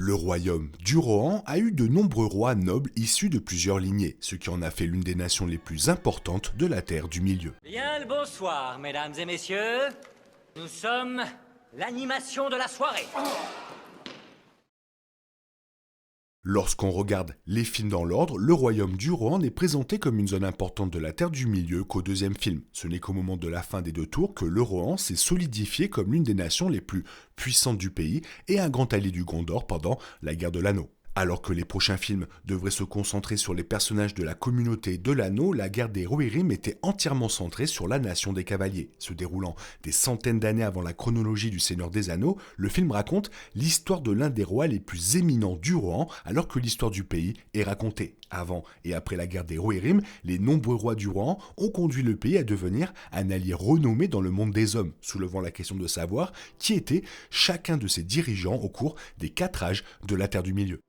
Le royaume du Rohan a eu de nombreux rois nobles issus de plusieurs lignées, ce qui en a fait l'une des nations les plus importantes de la Terre du Milieu. Bien le bonsoir, mesdames et messieurs. Nous sommes l'animation de la soirée. Lorsqu'on regarde les films dans l'ordre, le royaume du Rohan n'est présenté comme une zone importante de la Terre du Milieu qu'au deuxième film. Ce n'est qu'au moment de la fin des deux tours que le Rohan s'est solidifié comme l'une des nations les plus puissantes du pays et un grand allié du Gondor pendant la guerre de l'Anneau. Alors que les prochains films devraient se concentrer sur les personnages de la communauté de l'Anneau, la guerre des Rohirrim était entièrement centrée sur la nation des cavaliers. Se déroulant des centaines d'années avant la chronologie du Seigneur des Anneaux, le film raconte l'histoire de l'un des rois les plus éminents du Rohan, alors que l'histoire du pays est racontée. Avant et après la guerre des Rohirrim, les nombreux rois du Rohan ont conduit le pays à devenir un allié renommé dans le monde des hommes, soulevant la question de savoir qui était chacun de ces dirigeants au cours des 4 âges de la Terre du Milieu.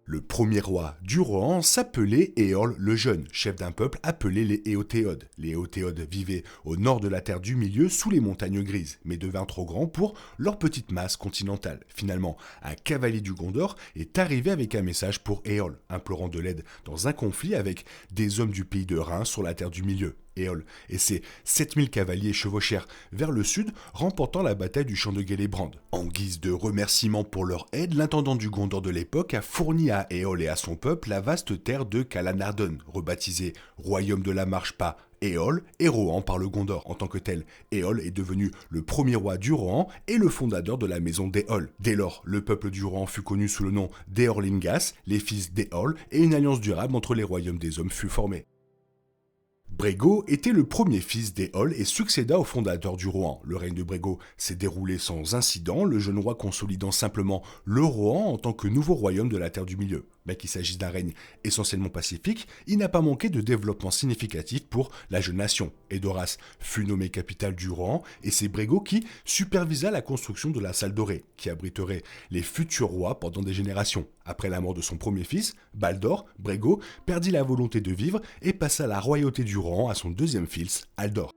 Le premier roi du Rohan s'appelait Éorl le Jeune, chef d'un peuple appelé les Éotéodes. Les Éotéodes vivaient au nord de la Terre du Milieu, sous les montagnes grises, mais devinrent trop grands pour leur petite masse continentale. Finalement, un cavalier du Gondor est arrivé avec un message pour Éorl, implorant de l'aide dans un conflit avec des hommes du pays de Rhin sur la Terre du Milieu. Éorl et ses 7000 cavaliers chevauchèrent vers le sud, remportant la bataille du champ de Gélébrand. En guise de remerciement pour leur aide, l'intendant du Gondor de l'époque a fourni à Éorl et à son peuple la vaste terre de Calanardon, rebaptisée Royaume de la Marche par Éorl et Rohan par le Gondor. En tant que tel, Éorl est devenu le premier roi du Rohan et le fondateur de la maison d'Éorl. Dès lors, le peuple du Rohan fut connu sous le nom d'Éorlingas, les fils d'Éorl, et une alliance durable entre les royaumes des hommes fut formée. Brégo était le premier fils d'Éorl et succéda au fondateur du Rohan. Le règne de Brégo s'est déroulé sans incident, le jeune roi consolidant simplement le Rohan en tant que nouveau royaume de la Terre du Milieu. Bien qu'il s'agisse d'un règne essentiellement pacifique, il n'a pas manqué de développement significatif pour la jeune nation. Edoras fut nommé capitale du Rohan et c'est Brégo qui supervisa la construction de la salle dorée, qui abriterait les futurs rois pendant des générations. Après la mort de son premier fils, Baldor, Brégo perdit la volonté de vivre et passa la royauté du Rohan à son deuxième fils, Aldor.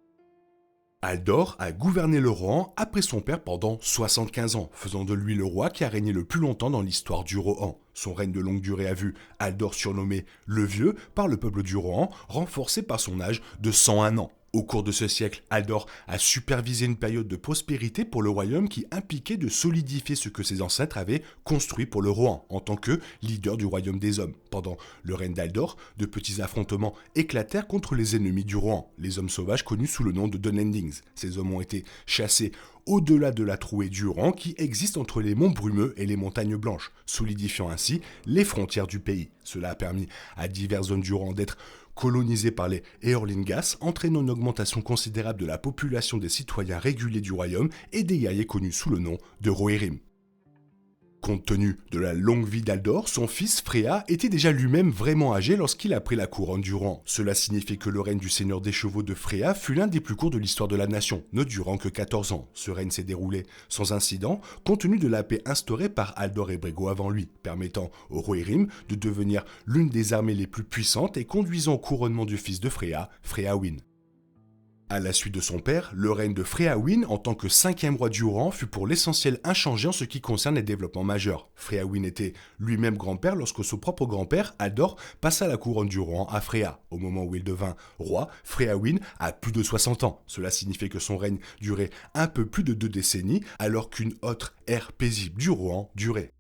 Aldor a gouverné le Rohan après son père pendant 75 ans, faisant de lui le roi qui a régné le plus longtemps dans l'histoire du Rohan. Son règne de longue durée a vu Aldor surnommé le Vieux par le peuple du Rohan, renforcé par son âge de 101 ans. Au cours de ce siècle, Aldor a supervisé une période de prospérité pour le royaume qui impliquait de solidifier ce que ses ancêtres avaient construit pour le Rohan en tant que leader du royaume des hommes. Pendant le règne d'Aldor, de petits affrontements éclatèrent contre les ennemis du Rohan, les hommes sauvages connus sous le nom de Dunendings. Ces hommes ont été chassés au-delà de la trouée du Rohan qui existe entre les monts Brumeux et les montagnes Blanches, solidifiant ainsi les frontières du pays. Cela a permis à diverses zones du Rohan d'être colonisées par les Éorlingas, entraînant une augmentation considérable de la population des citoyens réguliers du royaume et des guerriers connus sous le nom de Rohirrim. Compte tenu de la longue vie d'Aldor, son fils Freya était déjà lui-même vraiment âgé lorsqu'il a pris la couronne du Rohan. Cela signifiait que le règne du seigneur des chevaux de Freya fut l'un des plus courts de l'histoire de la nation, ne durant que 14 ans. Ce règne s'est déroulé sans incident, compte tenu de la paix instaurée par Aldor et Brégo avant lui, permettant aux Rohirrim de devenir l'une des armées les plus puissantes et conduisant au couronnement du fils de Freya, Freawin. À la suite de son père, le règne de Freawin en tant que 5e roi du Rohan fut pour l'essentiel inchangé en ce qui concerne les développements majeurs. Freawin était lui-même grand-père lorsque son propre grand-père, Aldor, passa la couronne du Rohan à Freya. Au moment où il devint roi, Freawin a plus de 60 ans. Cela signifiait que son règne durait un peu plus de 2 décennies, alors qu'une autre ère paisible du Rohan durait.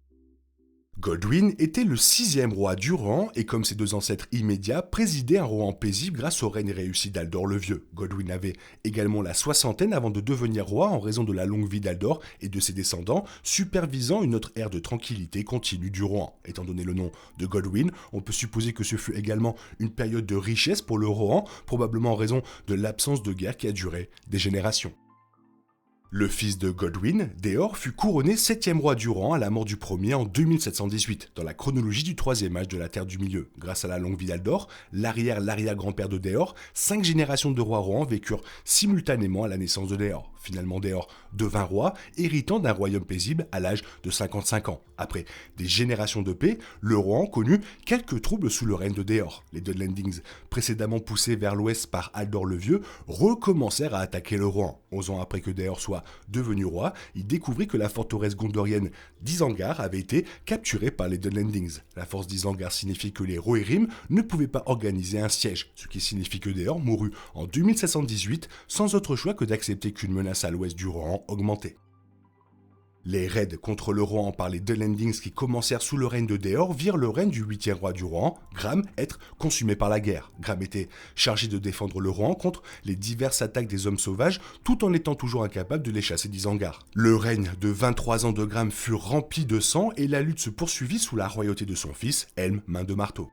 Godwyn était le 6e roi du Rohan et comme ses deux ancêtres immédiats, présidait un Rohan paisible grâce au règne réussi d'Aldor le Vieux. Godwyn avait également la soixantaine avant de devenir roi en raison de la longue vie d'Aldor et de ses descendants, supervisant une autre ère de tranquillité continue du Rohan. Étant donné le nom de Godwyn, on peut supposer que ce fut également une période de richesse pour le Rohan, probablement en raison de l'absence de guerre qui a duré des générations. Le fils de Godwyn, Déor, fut couronné 7e roi du Rohan à la mort du premier en 2718, dans la chronologie du 3e âge de la Terre du Milieu. Grâce à la longue vie d'Aldor, l'arrière-grand-père de Déor, 5 générations de rois Rohan vécurent simultanément à la naissance de Déor. Finalement, Déor devint roi, héritant d'un royaume paisible à l'âge de 55 ans. Après des générations de paix, le Rohan connut quelques troubles sous le règne de Déor. Les Dunendings, précédemment poussés vers l'ouest par Aldor le Vieux, recommencèrent à attaquer le Rohan. 11 ans après que Déor soit fois devenu roi, il découvrit que la forteresse gondorienne d'Isengard avait été capturée par les Dunlendings. La force d'Isengard signifie que les Rohirrim ne pouvaient pas organiser un siège, ce qui signifie que Deor mourut en 2718 sans autre choix que d'accepter qu'une menace à l'ouest du Rohan augmentait. Les raids contre le Rohan par les Dunlendings qui commencèrent sous le règne de Deor virent le règne du 8e roi du Rohan, Gram, être consumé par la guerre. Gram était chargé de défendre le Rohan contre les diverses attaques des hommes sauvages, tout en étant toujours incapable de les chasser d'Isengard. Le règne de 23 ans de Gram fut rempli de sang et la lutte se poursuivit sous la royauté de son fils, Helm, main de marteau.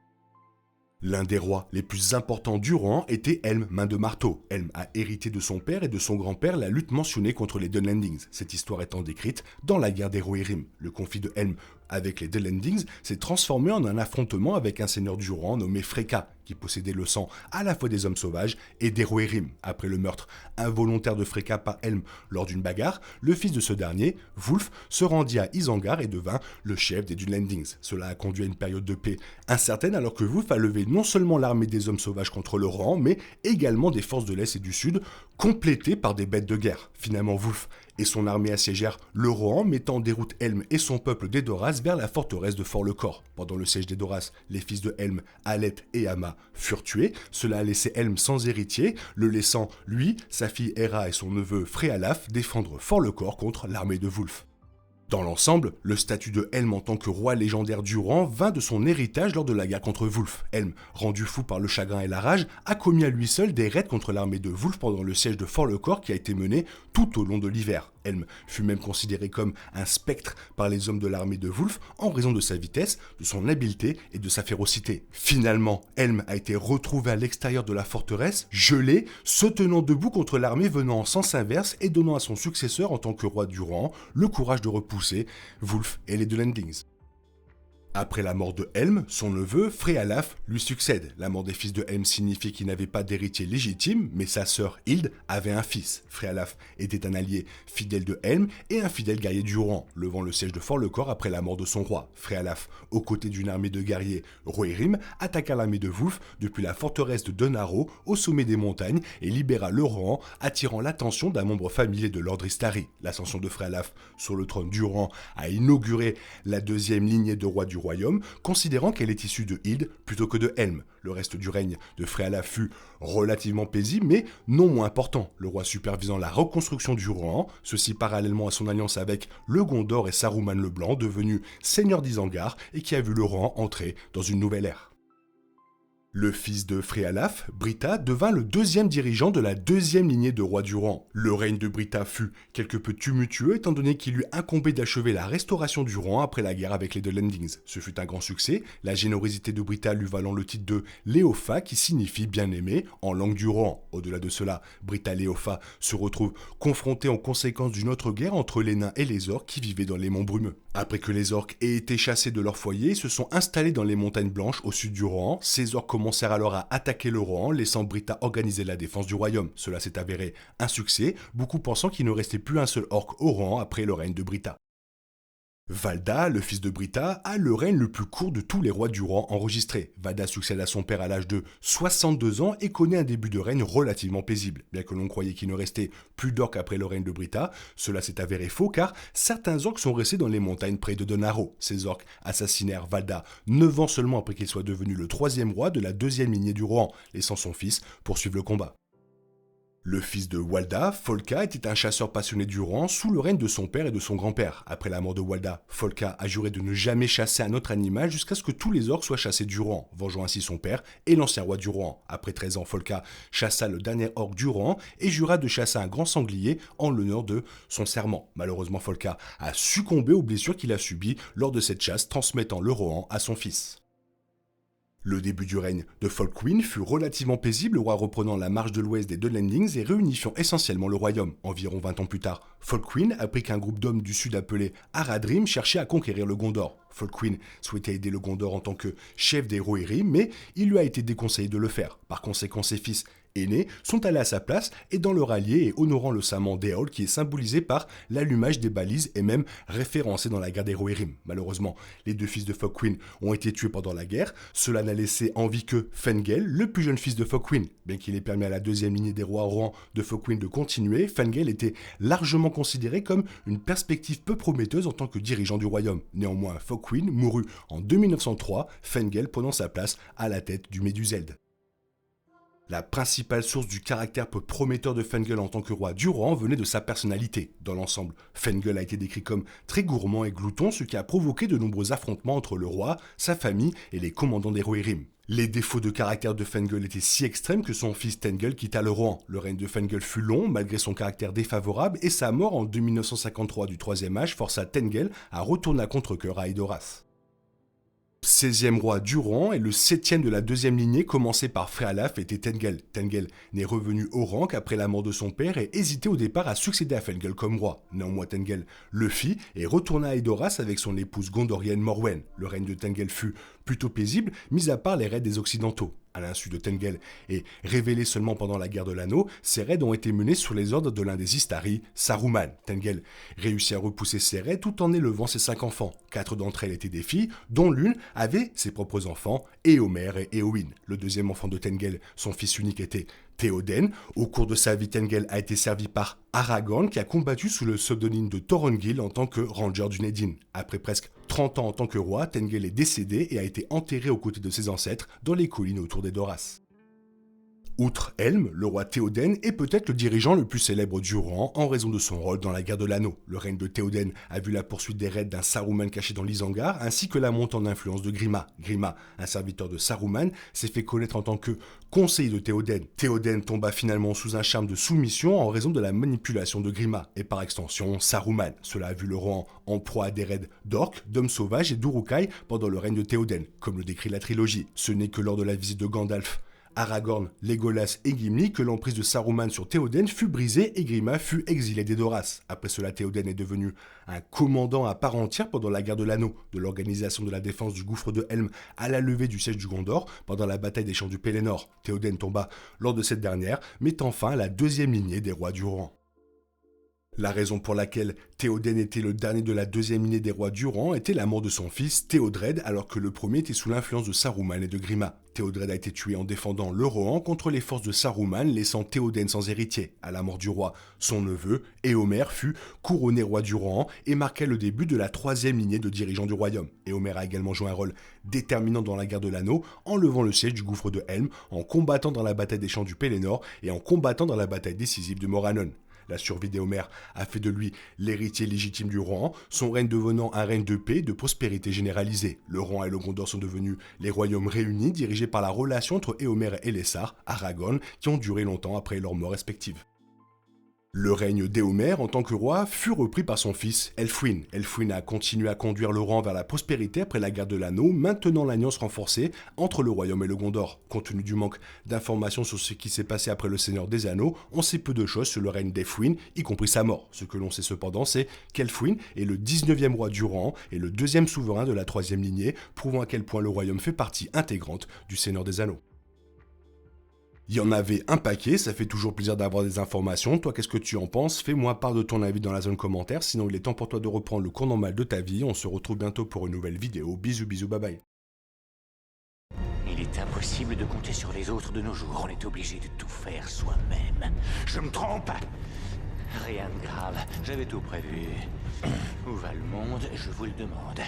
L'un des rois les plus importants du Rohan était Helm, main de marteau. Helm a hérité de son père et de son grand-père la lutte mentionnée contre les Dunlendings, cette histoire étant décrite dans la guerre des Rohirrim. Le conflit de Helm avec les Dunlendings s'est transformé en un affrontement avec un seigneur du Rohan nommé Freka, qui possédait le sang à la fois des hommes sauvages et des Rohirrim. Après le meurtre involontaire de Freka par Helm lors d'une bagarre, le fils de ce dernier, Wulf, se rendit à Isengard et devint le chef des Dunlendings. Cela a conduit à une période de paix incertaine alors que Wulf a levé non seulement l'armée des hommes sauvages contre le Rohan, mais également des forces de l'Est et du Sud, complétées par des bêtes de guerre. Finalement, Wulf et son armée assiégèrent le Rohan, mettant en déroute Helm et son peuple d'Edoras vers la forteresse de Fort-le-Corps. Pendant le siège d'Edoras, les fils de Helm, Alet et Amma, furent tués. Cela a laissé Helm sans héritier, le laissant, lui, sa fille Hera et son neveu Fréalaf défendre Fort-le-Corps contre l'armée de Wulf. Dans l'ensemble, le statut de Helm en tant que roi légendaire du Rohan vint de son héritage lors de la guerre contre Wulf. Helm, rendu fou par le chagrin et la rage, a commis à lui seul des raids contre l'armée de Wulf pendant le siège de Fort-le-Corps qui a été mené tout au long de l'hiver. Helm fut même considéré comme un spectre par les hommes de l'armée de Wulf en raison de sa vitesse, de son habileté et de sa férocité. Finalement, Helm a été retrouvé à l'extérieur de la forteresse, gelé, se tenant debout contre l'armée venant en sens inverse et donnant à son successeur en tant que roi du Rohan le courage de repousser Wulf et les Dunlendings. Après la mort de Helm, son neveu, Fréalaf, lui succède. La mort des fils de Helm signifie qu'il n'avait pas d'héritier légitime, mais sa sœur Hild avait un fils. Fréalaf était un allié fidèle de Helm et un fidèle guerrier du Rohan, levant le siège de Fort-le-Corps après la mort de son roi. Fréalaf, aux côtés d'une armée de guerriers Rohirrim, attaqua l'armée de Wulf depuis la forteresse de Dunharrow au sommet des montagnes et libéra le Rohan, attirant l'attention d'un membre familier de l'ordre Istari. L'ascension de Fréalaf sur le trône du Rohan a inauguré la deuxième lignée de rois du royaume, considérant qu'elle est issue de Hild plutôt que de Helm. Le reste du règne de Fréalaf fut relativement paisible, mais non moins important, le roi supervisant la reconstruction du Rohan, ceci parallèlement à son alliance avec le Gondor et Saruman le Blanc, devenu seigneur d'Isengard et qui a vu le Rohan entrer dans une nouvelle ère. Le fils de Fréalaf, Britta, devint le deuxième dirigeant de la deuxième lignée de rois du Rohan. Le règne de Britta fut quelque peu tumultueux étant donné qu'il lui incombait d'achever la restauration du Rohan après la guerre avec les Dunlendings. Ce fut un grand succès, la générosité de Britta lui valant le titre de Léofa qui signifie bien-aimé en langue du Rohan. Au-delà de cela, Britta Léofa se retrouve confrontée en conséquence d'une autre guerre entre les nains et les orques qui vivaient dans les monts brumeux. Après que les orques aient été chassés de leur foyer, ils se sont installés dans les montagnes blanches au sud du Rohan. Ces orques commencèrent alors à attaquer le Rohan, laissant Britta organiser la défense du royaume. Cela s'est avéré un succès, beaucoup pensant qu'il ne restait plus un seul orque au Rohan après le règne de Britta. Valda, le fils de Britta, a le règne le plus court de tous les rois du Rohan enregistrés. Valda succède à son père à l'âge de 62 ans et connaît un début de règne relativement paisible. Bien que l'on croyait qu'il ne restait plus d'orques après le règne de Britta, cela s'est avéré faux car certains orques sont restés dans les montagnes près de Dunharrow. Ces orques assassinèrent Valda 9 ans seulement après qu'il soit devenu le troisième roi de la deuxième lignée du Rohan, laissant son fils poursuivre le combat. Le fils de Walda, Folka, était un chasseur passionné du Rohan sous le règne de son père et de son grand-père. Après la mort de Walda, Folka a juré de ne jamais chasser un autre animal jusqu'à ce que tous les orques soient chassés du Rohan, vengeant ainsi son père et l'ancien roi du Rohan. Après 13 ans, Folka chassa le dernier orque du Rohan et jura de chasser un grand sanglier en l'honneur de son serment. Malheureusement, Folka a succombé aux blessures qu'il a subies lors de cette chasse, transmettant le Rohan à son fils. Le début du règne de Folkwind fut relativement paisible, le roi reprenant la marche de l'ouest des Dunlendings et réunifiant essentiellement le royaume. Environ 20 ans plus tard, Folkwind apprit qu'un groupe d'hommes du sud appelé Haradrim cherchait à conquérir le Gondor. Folkwind souhaitait aider le Gondor en tant que chef des Rohirrim, mais il lui a été déconseillé de le faire. Par conséquent, ses fils aînés, sont allés à sa place, aidant le rallier et honorant le serment d'Eol qui est symbolisé par l'allumage des balises et même référencé dans la guerre des Rohirrim. Malheureusement, les deux fils de Focwin ont été tués pendant la guerre. Cela n'a laissé en vie que Fengel, le plus jeune fils de Focwin. Bien qu'il ait permis à la deuxième lignée des rois Rohan de Focwin de continuer, Fengel était largement considéré comme une perspective peu prometteuse en tant que dirigeant du royaume. Néanmoins, Focwin mourut en 2903, Fengel prenant sa place à la tête du Méduseld. La principale source du caractère peu prometteur de Fengel en tant que roi du Rohan venait de sa personnalité. Dans l'ensemble, Fengel a été décrit comme très gourmand et glouton, ce qui a provoqué de nombreux affrontements entre le roi, sa famille et les commandants des Rohirrim. Les défauts de caractère de Fengel étaient si extrêmes que son fils Tengel quitta le Rohan. Le règne de Fengel fut long, malgré son caractère défavorable, et sa mort en 2953 du Troisième Âge força Tengel à retourner à contre-cœur à Edoras. 16e roi du Rohan et le 7e de la deuxième lignée commencée par Frealaf était Tengel. Tengel n'est revenu au rang qu'après la mort de son père et hésitait au départ à succéder à Fengel comme roi. Néanmoins Tengel le fit et retourna à Edoras avec son épouse gondorienne Morwen. Le règne de Tengel fut plutôt paisible, mis à part les raids des Occidentaux. À l'insu de Tengel et révélé seulement pendant la guerre de l'anneau, ces raids ont été menés sous les ordres de l'un des Istari, Saruman. Tengel réussit à repousser ces raids tout en élevant ses 5 enfants. 4 d'entre elles étaient des filles, dont l'une avait ses propres enfants, Éomer et Éowyn. Le deuxième enfant de Tengel, son fils unique, était Théoden. Au cours de sa vie, Tengel a été servi par Aragorn, qui a combattu sous le pseudonyme de Thorongil en tant que ranger du Nedin. Après presque 30 ans en tant que roi, Tengel est décédé et a été enterré aux côtés de ses ancêtres dans les collines autour d'Edoras. Outre Helm, le roi Théoden est peut-être le dirigeant le plus célèbre du Rohan en raison de son rôle dans la guerre de l'anneau. Le règne de Théoden a vu la poursuite des raids d'un Saruman caché dans l'Isengard ainsi que la montée en influence de Grima. Grima, un serviteur de Saruman, s'est fait connaître en tant que conseiller de Théoden. Théoden tomba finalement sous un charme de soumission en raison de la manipulation de Grima et par extension Saruman. Cela a vu le Rohan en proie à des raids d'orques, d'hommes sauvages et d'Uruk-hai pendant le règne de Théoden, comme le décrit la trilogie. Ce n'est que lors de la visite de Gandalf, Aragorn, Legolas et Gimli que l'emprise de Saruman sur Théoden fut brisée et Grima fut exilé d'Edoras. Après cela, Théoden est devenu un commandant à part entière pendant la guerre de l'anneau, de l'organisation de la défense du gouffre de Helm à la levée du siège du Gondor pendant la bataille des champs du Pelennor. Théoden tomba lors de cette dernière, mettant fin à la deuxième lignée des rois du Rohan. La raison pour laquelle Théoden était le dernier de la deuxième lignée des rois du Rohan était la mort de son fils Théodred alors que le premier était sous l'influence de Saruman et de Grima. Théodred a été tué en défendant le Rohan contre les forces de Saruman, laissant Théoden sans héritier. À la mort du roi, son neveu, Éomer, fut couronné roi du Rohan et marqua le début de la troisième lignée de dirigeants du royaume. Éomer a également joué un rôle déterminant dans la guerre de l'anneau en levant le siège du gouffre de Helm, en combattant dans la bataille des champs du Pelennor et en combattant dans la bataille décisive de Morannon. La survie d'Éomer a fait de lui l'héritier légitime du Rohan, son règne devenant un règne de paix et de prospérité généralisée. Le Rohan et le Gondor sont devenus les royaumes réunis dirigés par la relation entre Éomer et Elessar, Aragorn, qui ont duré longtemps après leurs morts respectives. Le règne d'Éomer en tant que roi fut repris par son fils Elfwin. Elfwin a continué à conduire le Rohan vers la prospérité après la guerre de l'anneau, maintenant l'alliance renforcée entre le royaume et le Gondor. Compte tenu du manque d'informations sur ce qui s'est passé après le Seigneur des Anneaux, on sait peu de choses sur le règne d'Elfwin, y compris sa mort. Ce que l'on sait cependant, c'est qu'Elfwin est le 19e roi du Rohan et le deuxième souverain de la troisième lignée, prouvant à quel point le royaume fait partie intégrante du Seigneur des Anneaux. Il y en avait un paquet, ça fait toujours plaisir d'avoir des informations. Toi, qu'est-ce que tu en penses? Fais-moi part de ton avis dans la zone commentaire, sinon il est temps pour toi de reprendre le cours normal de ta vie. On se retrouve bientôt pour une nouvelle vidéo. Bisous, bisous, bye bye. Il est impossible de compter sur les autres de nos jours, on est obligé de tout faire soi-même. Je me trompe? Rien de grave, j'avais tout prévu. Où va le monde, je vous le demande.